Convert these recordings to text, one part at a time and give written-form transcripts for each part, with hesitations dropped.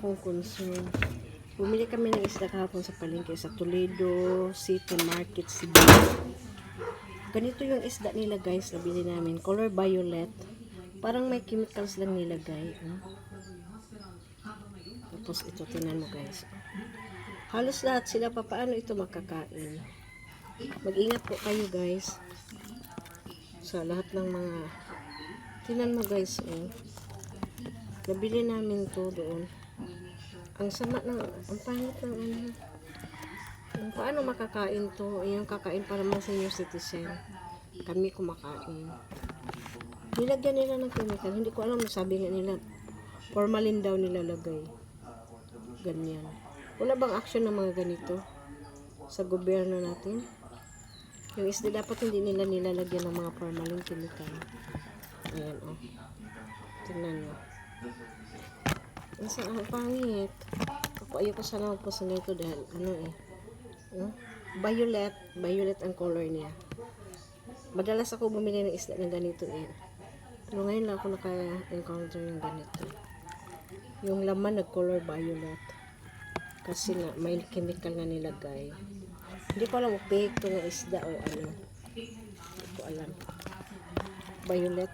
akong concern. Bumili kami ng isda kahapon sa palengke sa Toledo City Market, Cebu. Ganito yung isda nila guys, nabili namin. Color violet. Parang may chemicals lang nilagay. Tapos ito, tingnan mo guys. Halos lahat sila pa paano ito makakain. Mag-ingat po kayo guys. Sa lahat ng mga... Tingnan mo guys. Nabili namin to doon. Ang sama ng... Ang pangit ng ano. Paano makakain to? Yung kakain para mga senior citizen. Kami kumakain. Nilagyan nila ng chemical. Hindi ko alam. Sabi nga nila, formalin daw nilalagay. Ganyan. Wala bang action ng mga ganito sa gobyerno natin? Yung isda dapat hindi nila nilalagyan ng mga formalin chemical. Ayan o. Tingnan nyo. Ang pangit. Ayoko sana magpost na ito dahil ano violet ang color niya. Madalas ako bumili ng isda na ganito pero ngayon lang ako naka-encounter ng ganito. Yung laman nag-color violet kasi nga may chemical na nilagay. Hindi ko alam opaque ito ng isda o ano. Hindi ko alam. Violet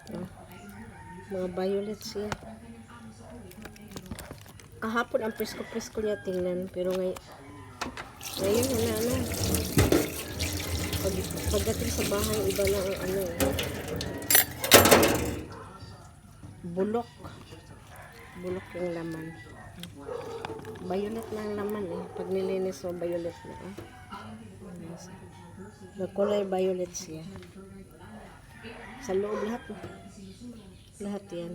mga violet siya. Kahapon ang presko-presko niya tingnan pero ngayon wala na. Pagdating sa bahay iba lang ang ano bulok yung laman. Violet na ang laman pag nilinis mo violet na nag-color violet siya sa loob lahat yan.